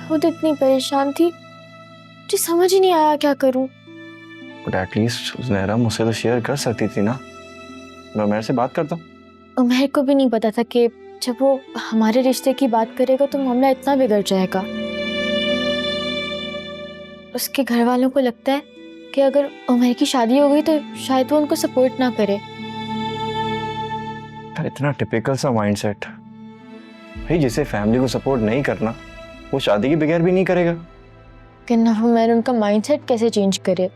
खुद इतनी परेशान थी, मुझे समझ ही नहीं आया क्या करूं। बट एटलीस्ट ज़हरा मुझसे तो शेयर कर सकती थी ना, मैं उमर से बात करता हूँ। उमर को भी नहीं पता था कि जब वो हमारे रिश्ते की बात करेगा तो मामला इतना बिगड़ जाएगा। उसके घर वालों को लगता है कि अगर उमर की शादी हो गई तो शायद वो उनको सपोर्ट ना करे। इतना टिपिकल सा माइंडसेट भाई, जिसे फैमिली को सपोर्ट नहीं करना वो शादी के बगैर भी नहीं करेगा। कि ना उमर उनका माइंडसेट कैसे चेंज करे।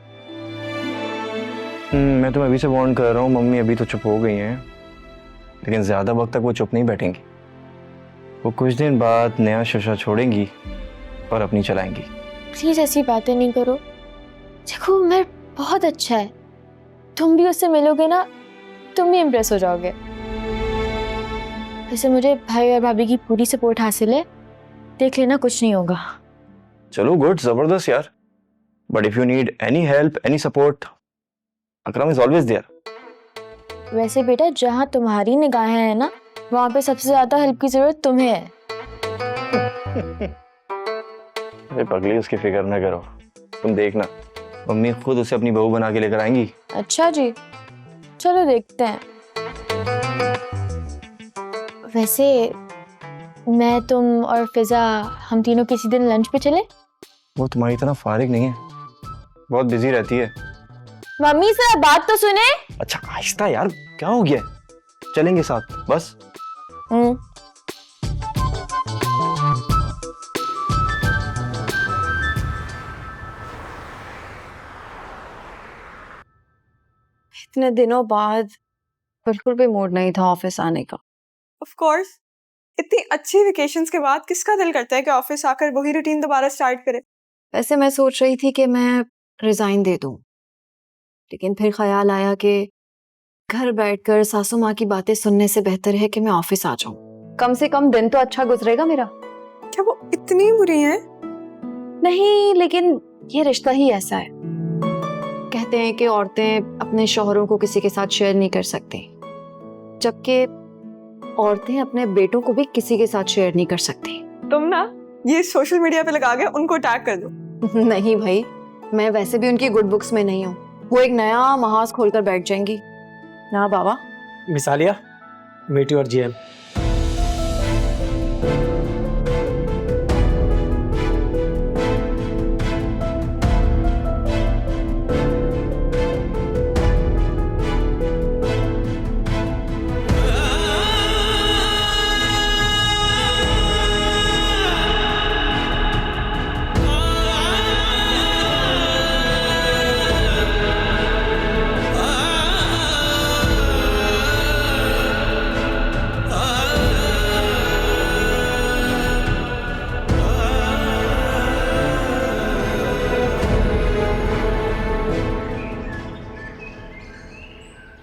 मैं तुम्हें अभी से वार्न कर रहा हूँ, मम्मी अभी तो चुप हो गई हैं, लेकिन ज्यादा वक्त तक वो चुप नहीं बैठेंगी। वो कुछ दिन बाद नया शशा छोड़ेंगी और अपनी चलाएंगी। प्लीज ऐसी बातें नहीं करो। देखो उमर बहुत अच्छा है, तुम भी उससे मिलोगे ना, तुम भी इम्प्रेस हो जाओगे। वैसे मुझे भाई और भाभी की पूरी सपोर्ट हासिल है, देख लेना कुछ नहीं होगा। चलो गुड, जबरदस्त यार। But if you need any help, any support, Akram is always there. वैसे बेटा जहाँ तुम्हारी निगाहें हैं ना, वहाँ पे सबसे ज्यादा हेल्प की जरूरत तुम्हें है। अरे पगली, उसकी फिक्र न करो, तुम देखना मम्मी खुद उसे अपनी बहू बना के लेकर आएंगी। अच्छा जी, चलो देखते हैं। वैसे मैं, तुम और फिजा, हम तीनों किसी दिन लंच पे चले? वो तुम्हारी तरह फारिग नहीं है, बहुत बिजी रहती है। मम्मी से बात तो सुने। अच्छा आहिस्ता यार, क्या हो गया? चलेंगे साथ बस। इतने दिनों बाद बिल्कुल भी मूड नहीं था ऑफिस आने का। ऑफ कोर्स, इतनी अच्छी वेकेशंस के बाद किसका दिल करता है कि ऑफिस आकर वही रूटीन दोबारा स्टार्ट करे। वैसे मैं सोच रही थी कि मैं रिजाइन दे दूं, लेकिन फिर ख्याल आया कि घर बैठकर सासू माँ की बातें सुनने से बेहतर है कि मैं ऑफिस आ जाऊं। कम से कम दिन तो अच्छा गुजरेगा मेरा। क्या वो इतनी बुरी हैं? नहीं, लेकिन ये रिश्ता ही ऐसा है। कहते हैं कि औरतें अपने शौहरों को किसी के साथ शेयर नहीं कर सकती, जबकि औरतें अपने बेटों को भी किसी के साथ शेयर नहीं कर सकती। तुम ना ये सोशल मीडिया पे लगा के उनको टैग कर दो। नहीं भाई, मैं वैसे भी उनकी गुड बुक्स में नहीं हूँ। वो एक नया महाज खोलकर बैठ जाएंगी ना बाबा। मिसालिया, मीट योर जीएम।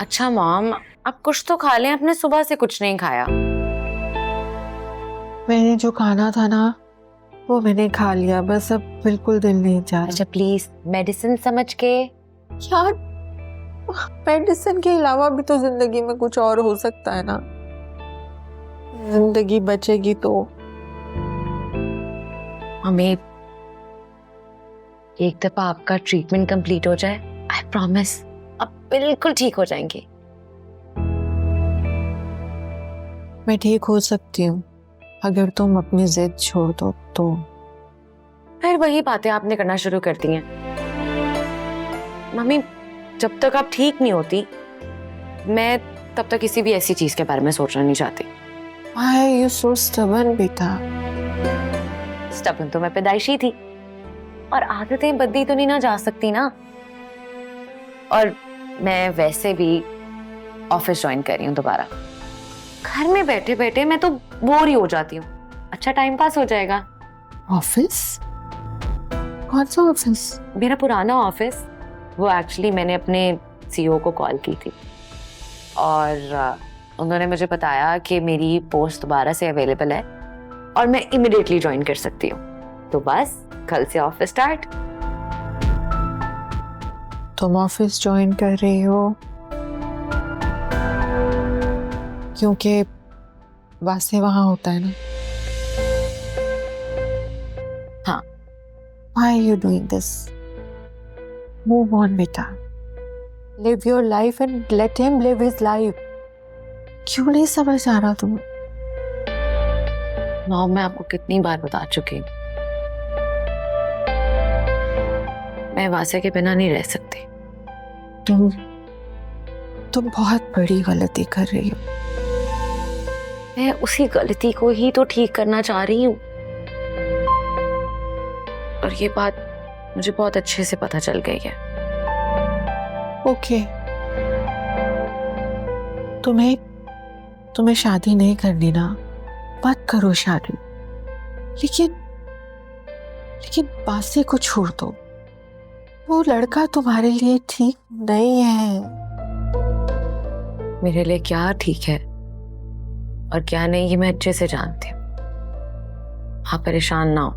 अच्छा मॉम, आप कुछ तो खा लें, आपने सुबह से कुछ नहीं खाया। मैंने जो खाना था ना वो मैंने खा लिया, बस अब बिल्कुल दिल नहीं चाह रहा। अच्छा प्लीज मेडिसिन समझ के। यार मेडिसिन के अलावा भी तो जिंदगी में कुछ और हो सकता है ना, जिंदगी बचेगी तो। हमें एक दफा आपका ट्रीटमेंट कंप्लीट हो जाए, आई प्रॉमिस आप बिल्कुल ठीक हो जाएंगे। मैं ठीक हो सकती हूँ अगर तुम अपनी जिद छोड़ दो तो। फिर वही बातें आपने करना शुरू कर दी हैं। मम्मी, जब तक आप ठीक नहीं होती मैं तब तक किसी भी ऐसी चीज के बारे में सोचना नहीं चाहती। Why are you so stubborn बेटा? स्टबर्न तो मैं पैदाइशी थी, और आदतें बदली तो नहीं ना जा सकती ना। और मैं वैसे भी ऑफिस ज्वाइन कर रही हूँ दोबारा। घर में बैठे बैठे मैं तो बोर ही हो जाती हूँ, अच्छा टाइम पास हो जाएगा। ऑफिस? कौन सा ऑफिस? मेरा पुराना ऑफिस। वो एक्चुअली मैंने अपने सीईओ को कॉल की थी और उन्होंने मुझे बताया कि मेरी पोस्ट दोबारा से अवेलेबल है और मैं इमीडिएटली ज्वाइन कर सकती हूँ। तो बस कल से ऑफिस स्टार्ट। तुम ऑफिस ज्वाइन कर रही हो क्योंकि वासे वहां होता है ना? Why are you doing this? Move on, बेटा. Live your life and let him live his life. क्यों नहीं समझ आ रहा तुम्हें? मॉम, मैं आपको कितनी बार बता चुकी हूँ, मैं वासे के बिना नहीं रह सकती। तुम बहुत बड़ी गलती कर रही हो। मैं उसी गलती को ही तो ठीक करना चाह रही हूँ, और ये बात मुझे बहुत अच्छे से पता चल गई है। ओके, तुम्हें शादी नहीं करनी ना, मत करो शादी। लेकिन बासे को छोड़ दो, वो लड़का तुम्हारे लिए ठीक नहीं है। मेरे लिए क्या ठीक है और क्या नहीं, ये मैं अच्छे से जानती हूँ। आप परेशान ना हो।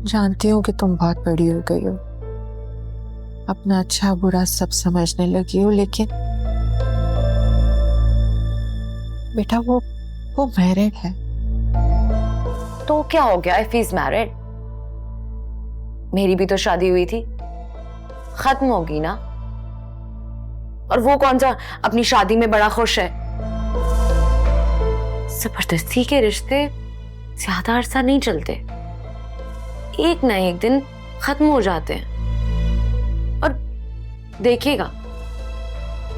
जानती हूँ कि तुम बहुत बड़ी हो गई हो, अपना अच्छा बुरा सब समझने लगी हो, लेकिन बेटा वो मैरिड है। तो क्या हो गया इफ ही इज मैरिड? मेरी भी तो शादी हुई थी, खत्म होगी ना। और वो कौन सा अपनी शादी में बड़ा खुश है? जबरदस्ती के रिश्ते ज्यादा अरसा नहीं चलते, एक ना एक दिन खत्म हो जाते हैं। और देखिएगा,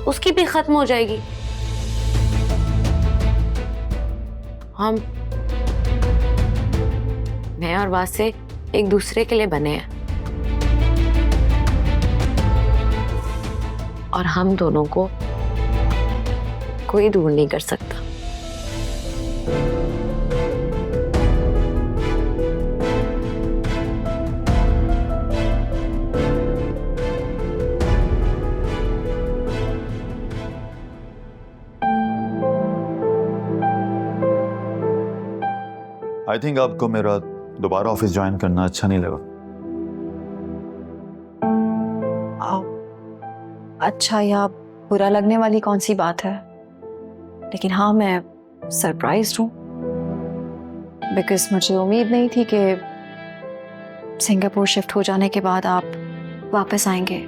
उसकी भी खत्म हो जाएगी। मैं और वासे एक दूसरे के लिए बने हैं, और हम दोनों को कोई दूर नहीं कर सकता। आई थिंक आपको मेरा दोबारा ऑफिस ज्वाइन करना अच्छा नहीं लगा। अच्छा या बुरा लगने वाली कौन सी बात है, लेकिन हाँ, मैं सरप्राइज्ड हूँ, बिकॉज मुझे उम्मीद नहीं थी कि सिंगापुर शिफ्ट हो जाने के बाद आप वापस आएंगे,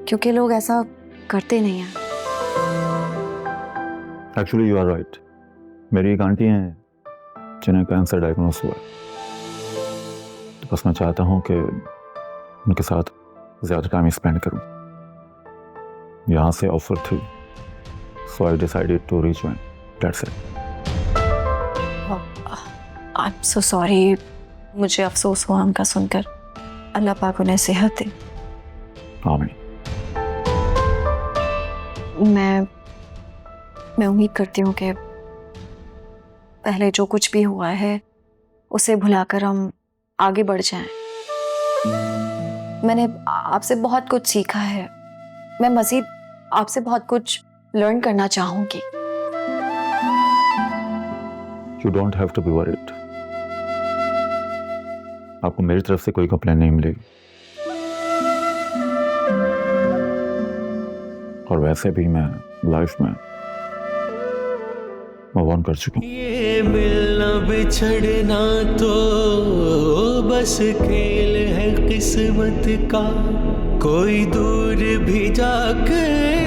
क्योंकि लोग ऐसा करते नहीं हैं। Actually you are right. मेरी एक आंटी हैं जिन्हें कैंसर डायग्नोस हुआ है, तो बस मैं चाहता हूँ कि उनके साथ ज़्यादा टाइम स्पेंड करूँ। यहाँ से ऑफर थी, so I decided to rejoin, that's it. I am so sorry, मुझे अफसोस हुआ उनका सुनकर। अल्लाह पाक उन्हें सेहत दे। आमीन। मैं उम्मीद करती हूँ कि पहले जो कुछ भी हुआ है उसे भुलाकर हम आगे बढ़ जाएं। मैंने आपसे बहुत कुछ सीखा है, मैं मज़ीद आपसे बहुत कुछ लर्न करना चाहूँगी। You don't have to be worried. आपको मेरी तरफ से कोई कंप्लेन नहीं मिलेगी, और वैसे भी मैं लाइफ में मूव ऑन कर चुका हूँ। ये मिलना बिछड़ना तो बस खेल है किस्मत का, कोई दूर भी जाकर